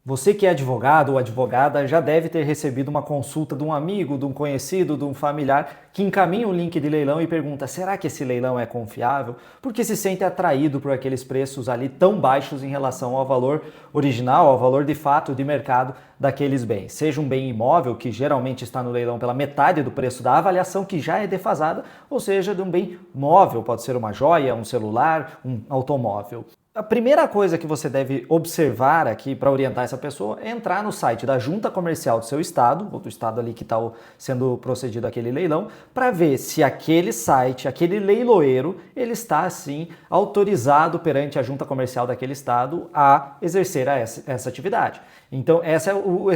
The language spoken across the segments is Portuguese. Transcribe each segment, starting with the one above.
Você que é advogado ou advogada já deve ter recebido uma consulta de um amigo, de um conhecido, de um familiar que encaminha um link de leilão e pergunta: será que esse leilão é confiável? Porque se sente atraído por aqueles preços ali tão baixos em relação ao valor original, ao valor de fato de mercado daqueles bens. Seja um bem imóvel, que geralmente está no leilão pela metade do preço da avaliação, que já é defasada, ou seja, de um bem móvel, pode ser uma joia, um celular, um automóvel. A primeira coisa que você deve observar aqui para orientar essa pessoa é entrar no site da junta comercial do seu estado, ou do estado ali que está sendo procedido aquele leilão, para ver se aquele site, aquele leiloeiro, ele está assim autorizado perante a junta comercial daquele estado a exercer essa atividade. Então esse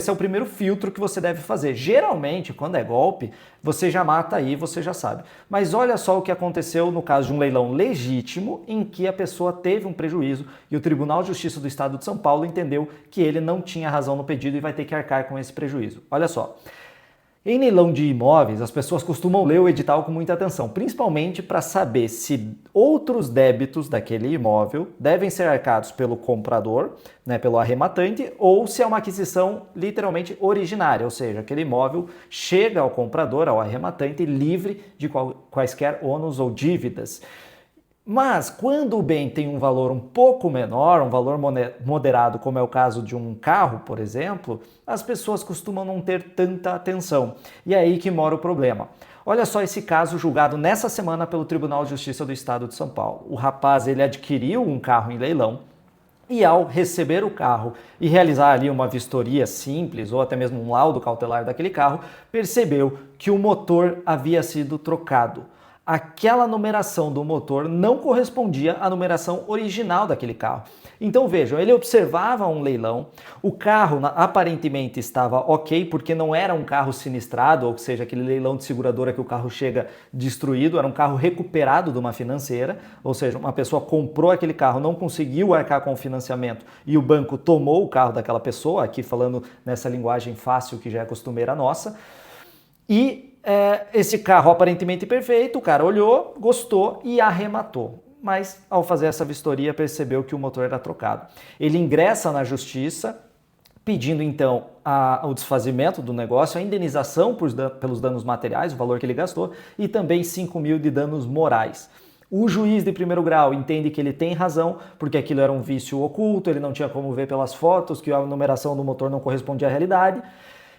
é o primeiro filtro que você deve fazer. Geralmente, quando é golpe, você já mata aí, você já sabe. Mas olha só o que aconteceu no caso de um leilão legítimo em que a pessoa teve um prejuízo e o Tribunal de Justiça do Estado de São Paulo entendeu que ele não tinha razão no pedido e vai ter que arcar com esse prejuízo. Olha só. Em leilão de imóveis, as pessoas costumam ler o edital com muita atenção, principalmente para saber se outros débitos daquele imóvel devem ser arcados pelo comprador, pelo arrematante, ou se é uma aquisição literalmente originária, ou seja, aquele imóvel chega ao comprador, ao arrematante, livre de quaisquer ônus ou dívidas. Mas quando o bem tem um valor um pouco menor, um valor moderado, como é o caso de um carro, por exemplo, as pessoas costumam não ter tanta atenção. E é aí que mora o problema. Olha só esse caso julgado nessa semana pelo Tribunal de Justiça do Estado de São Paulo. O rapaz, ele adquiriu um carro em leilão e ao receber o carro e realizar ali uma vistoria simples ou até mesmo um laudo cautelar daquele carro, percebeu que o motor havia sido trocado. Aquela numeração do motor não correspondia à numeração original daquele carro. Então vejam, ele observava um leilão, o carro aparentemente estava ok, porque não era um carro sinistrado, ou seja, aquele leilão de seguradora que o carro chega destruído, era um carro recuperado de uma financeira, ou seja, uma pessoa comprou aquele carro, não conseguiu arcar com o financiamento e o banco tomou o carro daquela pessoa, aqui falando nessa linguagem fácil que já é costumeira nossa, e esse carro aparentemente perfeito, o cara olhou, gostou e arrematou. Mas ao fazer essa vistoria percebeu que o motor era trocado. Ele ingressa na justiça pedindo então o desfazimento do negócio, a indenização pelos danos materiais, o valor que ele gastou, e também 5 mil de danos morais. O juiz de primeiro grau entende que ele tem razão, porque aquilo era um vício oculto, ele não tinha como ver pelas fotos que a numeração do motor não correspondia à realidade,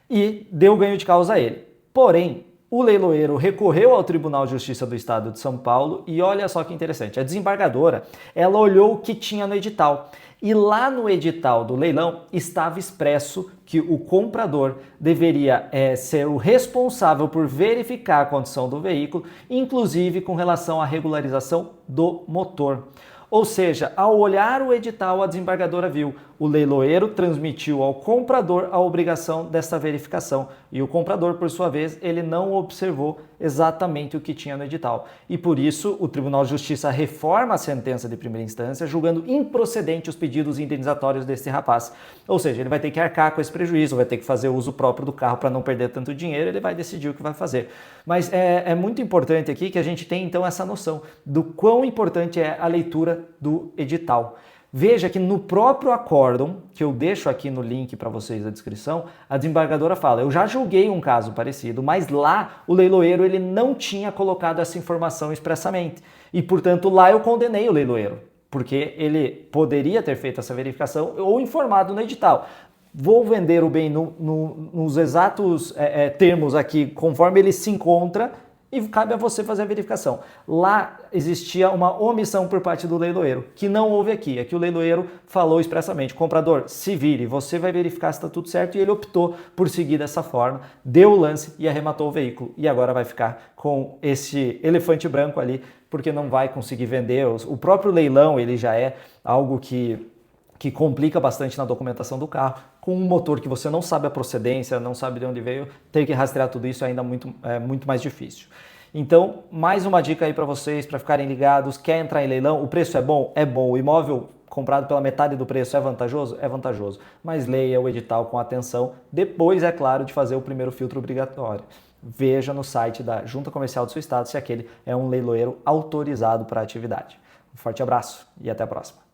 e deu ganho de causa a ele. Porém, o leiloeiro recorreu ao Tribunal de Justiça do Estado de São Paulo e olha só que interessante, a desembargadora, ela olhou o que tinha no edital e lá no edital do leilão estava expresso que o comprador deveria ser o responsável por verificar a condição do veículo, inclusive com relação à regularização do motor. Ou seja, ao olhar o edital, a desembargadora viu o leiloeiro transmitiu ao comprador a obrigação dessa verificação e o comprador, por sua vez, ele não observou exatamente o que tinha no edital. E por isso, o Tribunal de Justiça reforma a sentença de primeira instância, julgando improcedente os pedidos indenizatórios desse rapaz. Ou seja, ele vai ter que arcar com esse prejuízo, vai ter que fazer uso próprio do carro para não perder tanto dinheiro, ele vai decidir o que vai fazer. Mas é muito importante aqui que a gente tenha, então, essa noção do quão importante é a leitura do edital. Veja que no próprio acórdão, que eu deixo aqui no link para vocês na descrição, a desembargadora fala, eu já julguei um caso parecido, mas lá o leiloeiro ele não tinha colocado essa informação expressamente. E, portanto, lá eu condenei o leiloeiro, porque ele poderia ter feito essa verificação ou informado no edital. Vou vender o bem nos exatos termos aqui, conforme ele se encontra, e cabe a você fazer a verificação. Lá existia uma omissão por parte do leiloeiro, que não houve aqui. Aqui o leiloeiro falou expressamente, comprador, se vire, você vai verificar se está tudo certo, e ele optou por seguir dessa forma, deu o lance e arrematou o veículo. E agora vai ficar com esse elefante branco ali, porque não vai conseguir vender. O próprio leilão ele já é algo que complica bastante na documentação do carro, com um motor que você não sabe a procedência, não sabe de onde veio, ter que rastrear tudo isso é ainda muito mais difícil. Então, mais uma dica aí para vocês, para ficarem ligados, quer entrar em leilão, o preço é bom? É bom. O imóvel comprado pela metade do preço é vantajoso? É vantajoso. Mas leia o edital com atenção, depois, é claro, de fazer o primeiro filtro obrigatório. Veja no site da Junta Comercial do seu estado se aquele é um leiloeiro autorizado para a atividade. Um forte abraço e até a próxima.